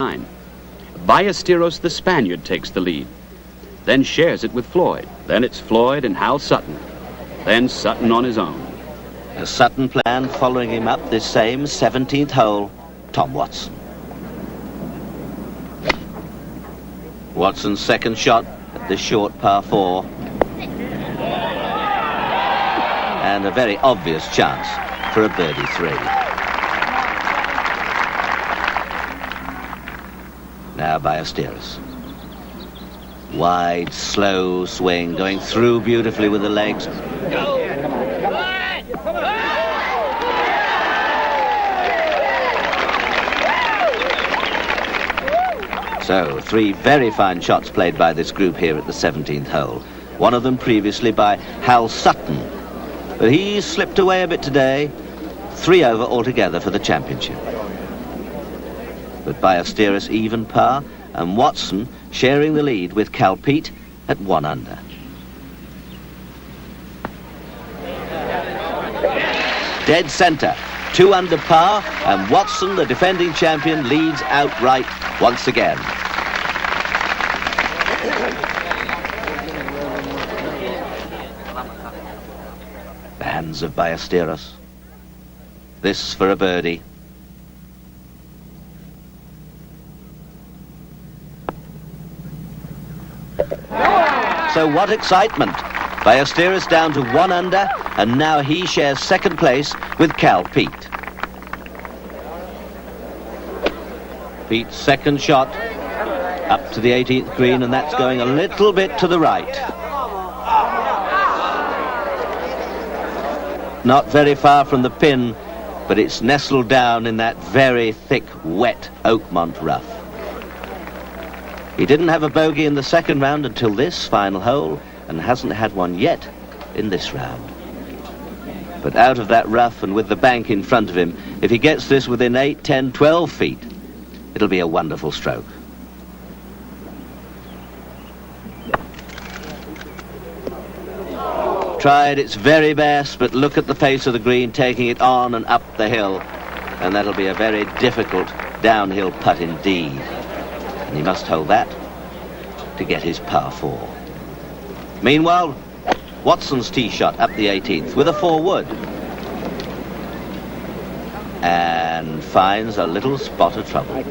9. Ballesteros the Spaniard takes the lead, then shares it with Floyd. Then it's Floyd and Hal Sutton, then Sutton on his own. A Sutton plan following him up this same 17th hole, Tom Watson. Watson's second shot at this short par 4. And a very obvious chance for a birdie 3. Now Ballesteros. Wide, slow swing, going through beautifully with the legs. So, 3 very fine shots played by this group here at the 17th hole. One of them previously by Hal Sutton. But he slipped away a bit today. 3 over altogether for the championship. But Ballesteros even par, and Watson sharing the lead with Cal Pete at 1 under. Dead centre, 2 under par, and Watson, the defending champion, leads outright once again. The hands of Ballesteros. This for a birdie. So what excitement. Ballesteros down to 1 under, and now he shares second place with Cal Pete. Pete's second shot up to the 18th green, and that's going a little bit to the right. Not very far from the pin, but it's nestled down in that very thick, wet Oakmont rough. He didn't have a bogey in the second round until this final hole, and hasn't had one yet in this round. But out of that rough and with the bank in front of him, if he gets this within 8, 10, 12 feet, it'll be a wonderful stroke. Tried its very best, but look at the pace of the green, taking it on and up the hill, and that'll be a very difficult downhill putt indeed. And he must hold that to get his par 4. Meanwhile, Watson's tee shot up the 18th with a 4-wood. And finds a little spot of trouble.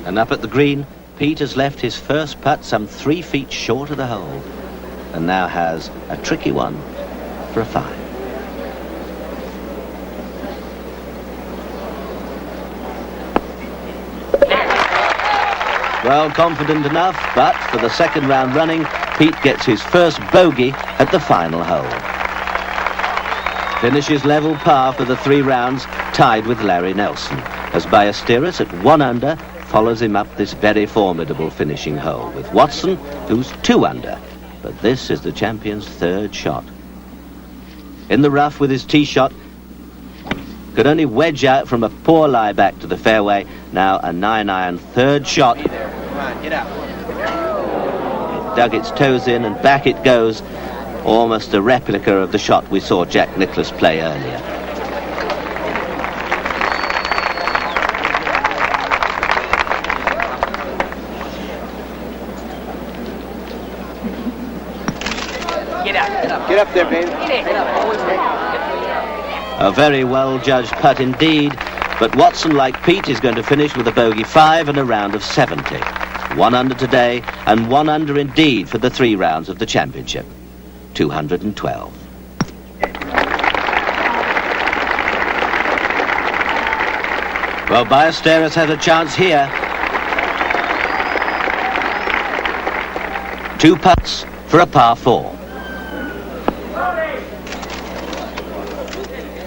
And up at the green, Pete has left his first putt some 3 feet short of the hole, and now has a tricky one for a 5. Well, confident enough, but for the second round running, Pete gets his first bogey at the final hole. Finishes level par for the 3 rounds, tied with Larry Nelson, as Ballesteros at 1 under follows him up this very formidable finishing hole, with Watson, who's 2 under. But this is the champion's 3rd shot. In the rough with his tee shot, could only wedge out from a poor lie back to the fairway. Now a 9-iron 3rd shot. Come on, get out. It dug its toes in and back it goes. Almost a replica of the shot we saw Jack Nicklaus play earlier. Get up. Get up there, baby. Get up. A very well-judged putt indeed, but Watson, like Pete, is going to finish with a bogey 5 and a round of 70. 1 under today, and 1 under indeed for the 3 rounds of the championship. 212. Well, Ballesteros has a chance here. 2 putts for a par 4.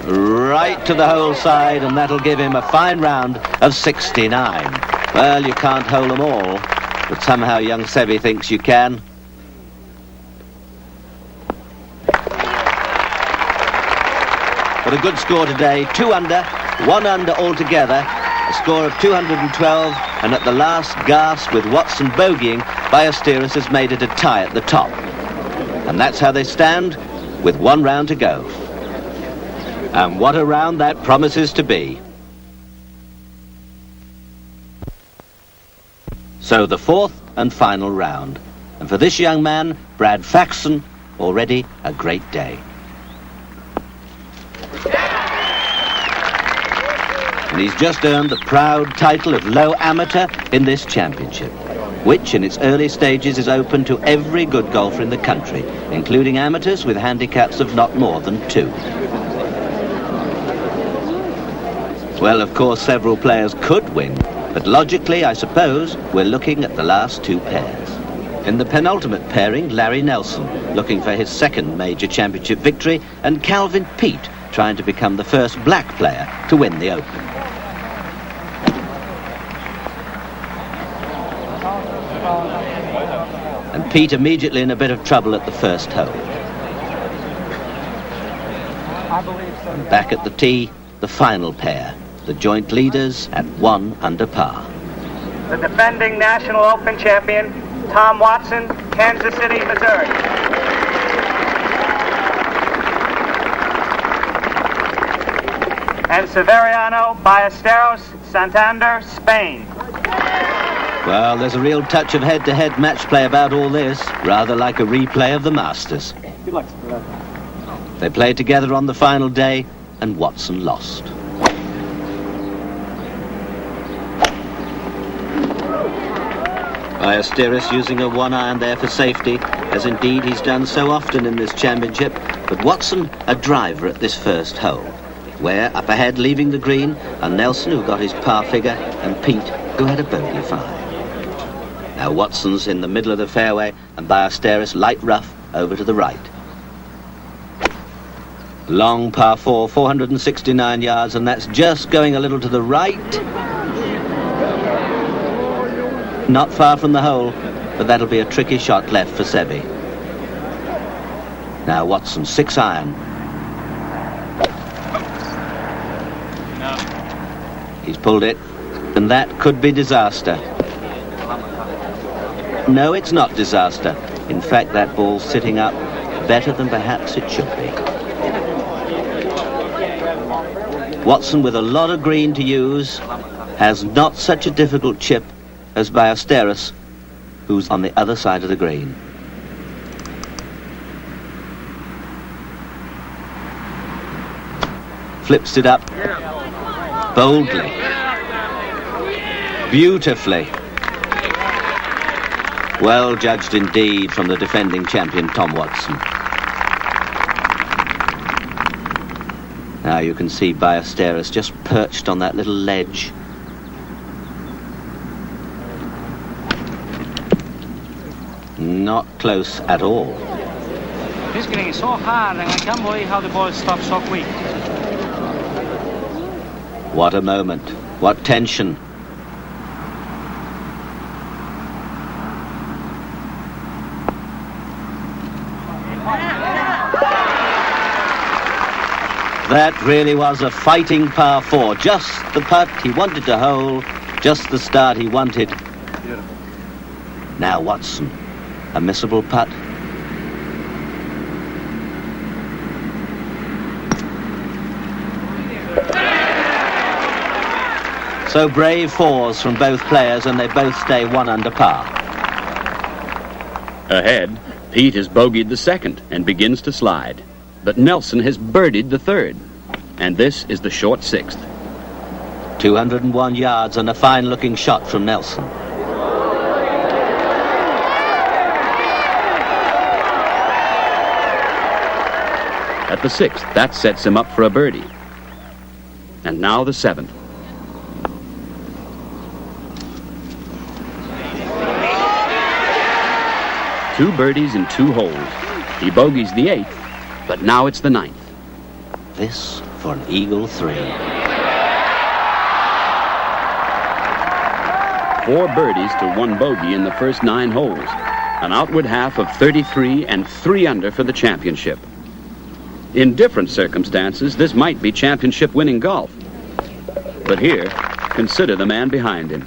Right to the hole side, and that'll give him a fine round of 69. Well, you can't hole them all, but somehow young Seve thinks you can. But a good score today, 2 under, 1 under altogether, a score of 212, and at the last gasp with Watson bogeying, Ballesteros has made it a tie at the top. And that's how they stand with 1 round to go. And what a round that promises to be. So the fourth and final round. And for this young man, Brad Faxon, already a great day. And he's just earned the proud title of low amateur in this championship, which in its early stages is open to every good golfer in the country, including amateurs with handicaps of not more than 2. Well, of course, several players could win, but logically, I suppose, we're looking at the last 2 pairs. In the penultimate pairing, Larry Nelson, looking for his second major championship victory, and Calvin Peete, trying to become the first black player to win the Open. And Peete immediately in a bit of trouble at the first hole. And back at the tee, the final pair, the joint leaders at 1 under par. The defending National Open champion, Tom Watson, Kansas City, Missouri. And Severiano Ballesteros, Santander, Spain. Well, there's a real touch of head-to-head match play about all this, rather like a replay of the Masters. Good luck. They played together on the final day, and Watson lost. Ballesteros using a 1-iron there for safety, as indeed he's done so often in this championship, but Watson a driver at this first hole, where up ahead leaving the green are Nelson, who got his par figure, and Peete, who had a bogey 5. Now Watson's in the middle of the fairway and Ballesteros light rough over to the right. Long par 4, 469 yards, and that's just going a little to the right. Not far from the hole, but that'll be a tricky shot left for Seve. Now Watson, 6-iron. He's pulled it, and that could be disaster. No, it's not disaster. In fact, that ball's sitting up better than perhaps it should be. Watson, with a lot of green to use, has not such a difficult chip as Ballesteros, who's on the other side of the green. Flips it up boldly, beautifully. Well judged indeed from the defending champion, Tom Watson. Now you can see Ballesteros just perched on that little ledge. Not close at all. This green is so hard, and I can't believe how the ball stops so quick. What a moment. What tension. That really was a fighting par 4. Just the putt he wanted to hole, just the start he wanted. Now Watson, a missable putt. So brave 4s from both players, and they both stay 1 under par. Ahead, Peete has bogeyed the second and begins to slide. But Nelson has birdied the third. And this is the short 6th. 201 yards and a fine-looking shot from Nelson. At the 6th, that sets him up for a birdie. And now the 7th. Two birdies in 2 holes. He bogeys the 8th, but now it's the 9th. This for an eagle 3. 4 birdies to 1 bogey in the first 9 holes. An outward half of 33 and 3 under for the championship. In different circumstances, this might be championship-winning golf. But here, consider the man behind him.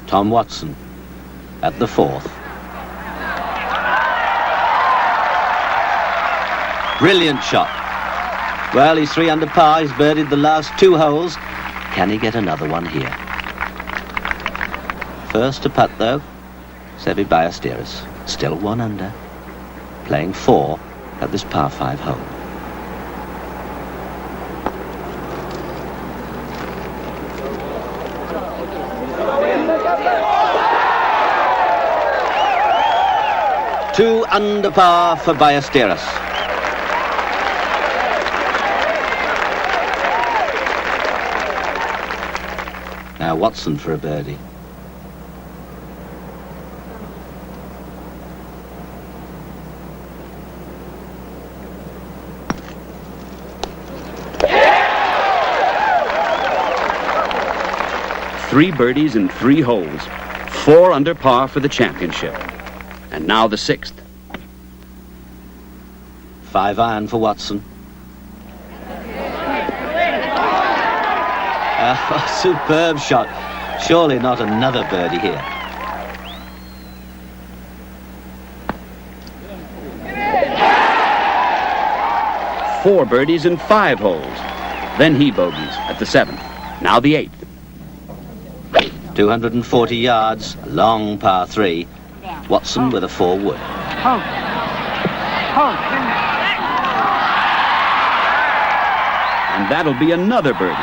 Tom Watson at the 4th. Brilliant shot. Well, he's 3 under par. He's birdied the last 2 holes. Can he get another one here? First to putt, though, Seve Ballesteros, still 1 under, playing 4 at this par 5 hole. Two under par for Ballesteros. Now Watson for a birdie. Three birdies in 3 holes. 4 under par for the championship. And now the 6th. 5 iron for Watson. A superb shot. Surely not another birdie here. Four birdies in 5 holes. Then he bogeys at the 7th. Now the 8th. 240 yards, a long par 3. Watson with a 4 wood. And that'll be another birdie.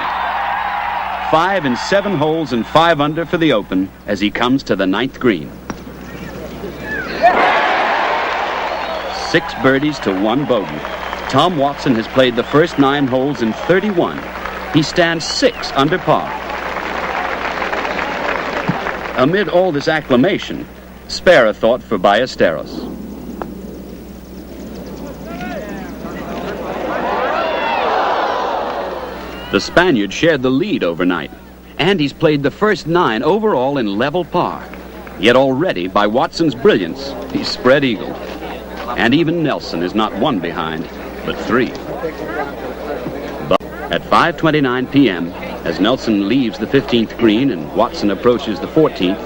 5 in 7 holes and 5 under for the Open as he comes to the 9th green. 6 birdies to 1 bogey. Tom Watson has played the first 9 holes in 31. He stands 6 under par. Amid all this acclamation, spare a thought for Ballesteros. The Spaniard shared the lead overnight, and he's played the first 9 overall in level par. Yet already, by Watson's brilliance, he's spread eagle. And even Nelson is not 1 behind, but 3. But at 5:29 p.m., as Nelson leaves the 15th green and Watson approaches the 14th,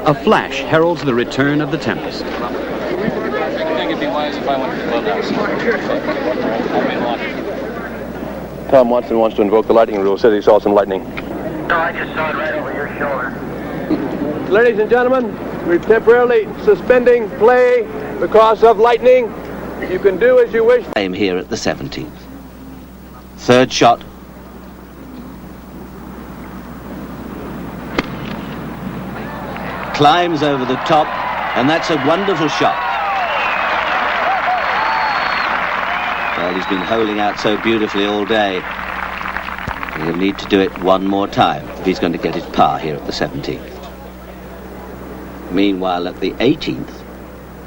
a flash heralds the return of the tempest. I think it'd be wise if I went to the clubhouse. Tom Watson wants to invoke the lightning rule. Said he saw some lightning. No, I just saw it right over your shoulder. Ladies and gentlemen, we're temporarily suspending play because of lightning. You can do as you wish. Same here at the 17th. 3rd shot. Climbs over the top, and that's a wonderful shot. Well, he's been holing out so beautifully all day. He'll need to do it one more time if he's going to get his par here at the 17th. Meanwhile, at the 18th,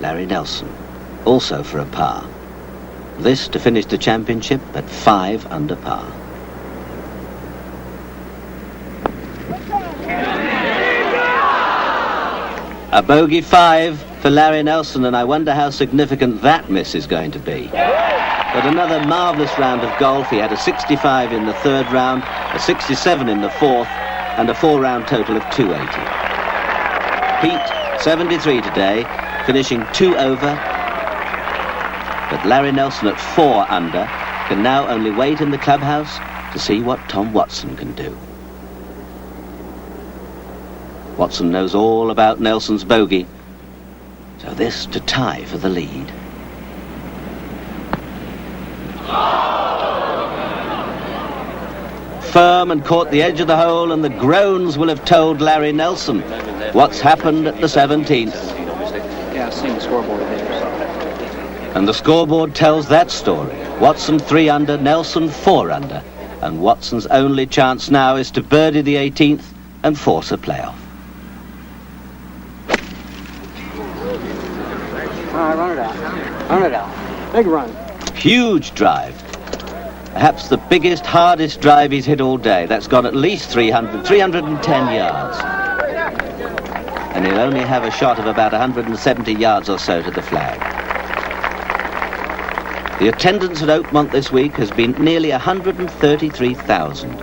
Larry Nelson, also for a par. This to finish the championship at 5 under par. A bogey 5 for Larry Nelson, and I wonder how significant that miss is going to be. But another marvellous round of golf. He had a 65 in the 3rd round, a 67 in the 4th, and a 4-round total of 280. Pete, 73 today, finishing 2 over. But Larry Nelson at 4 under can now only wait in the clubhouse to see what Tom Watson can do. Watson knows all about Nelson's bogey, so this to tie for the lead. Firm and caught the edge of the hole, and the groans will have told Larry Nelson what's happened at the 17th. Yeah, I've seen the scoreboard. And the scoreboard tells that story. Watson 3 under, Nelson 4 under. And Watson's only chance now is to birdie the 18th and force a playoff. All right, run it out. Run it out. Big run. Huge drive. Perhaps the biggest, hardest drive he's hit all day. That's gone at least 310 yards. And he'll only have a shot of about 170 yards or so to the flag. The attendance at Oakmont this week has been nearly 133,000.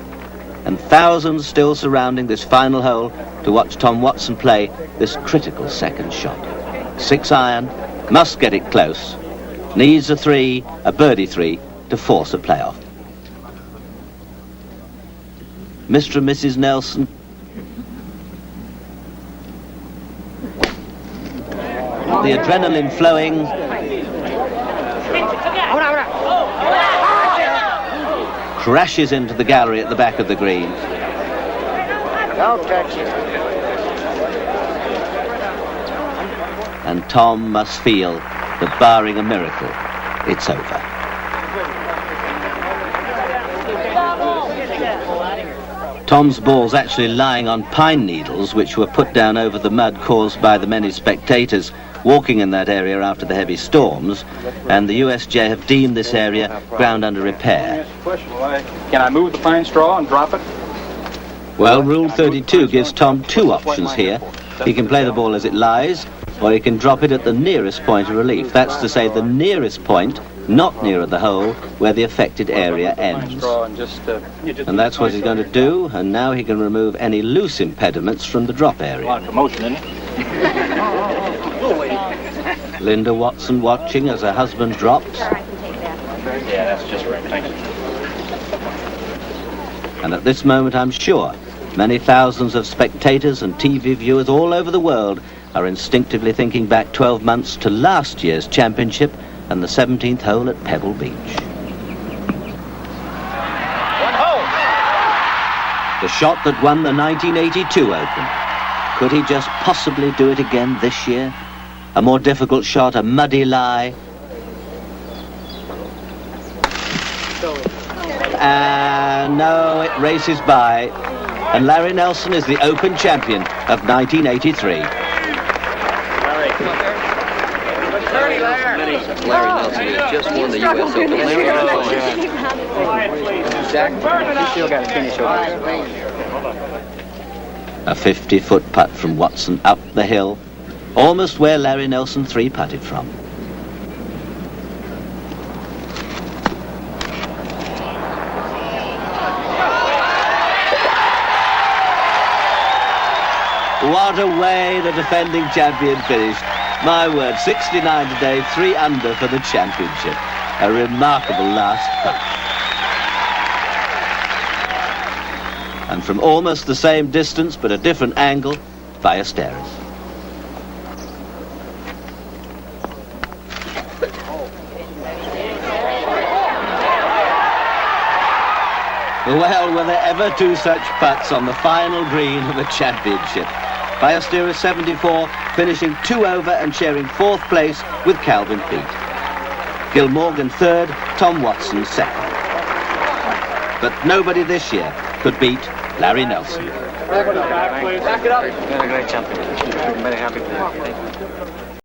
And thousands still surrounding this final hole to watch Tom Watson play this critical 2nd shot. 6 iron, must get it close. Needs a 3, a birdie 3, to force a playoff. Mr. and Mrs. Nelson, The adrenaline flowing. Crashes into the gallery at the back of the green. And Tom must feel that barring a miracle, it's over. Tom's ball's actually lying on pine needles, which were put down over the mud caused by the many spectators walking in that area after the heavy storms, and the USJ have deemed this area ground under repair. Can I move the pine straw and drop it? Well, Rule 32 gives Tom two options here. He can play the ball as it lies, or he can drop it at the nearest point of relief. That's to say, the nearest point, not nearer the hole, where the affected area ends. And that's what he's going to do, and now he can remove any loose impediments from the drop area. Linda Watson watching as her husband drops. Yeah, that's just right. Thank you. And at this moment, I'm sure, many thousands of spectators and TV viewers all over the world are instinctively thinking back 12 months to last year's championship and the 17th hole at Pebble Beach. The shot that won the 1982 Open. Could he just possibly do it again this year? A more difficult shot, a muddy lie. And no, it races by. And Larry Nelson is the Open champion of 1983. Larry Nelson has just won the U.S. Open. A 50-foot putt from Watson up the hill, almost where Larry Nelson three-putted from. What a way the defending champion finished. My word, 69 today, 3 under for the championship. A remarkable last putt. And from almost the same distance, but a different angle, Ballesteros. Well, were there ever two such putts on the final green of a championship? Ballesteros 74, finishing 2 over and sharing 4th place with Calvin Peete. Gil Morgan 3rd, Tom Watson 2nd. But nobody this year could beat Larry Nelson. Back it up. You're a great champion. I'm very happy for you.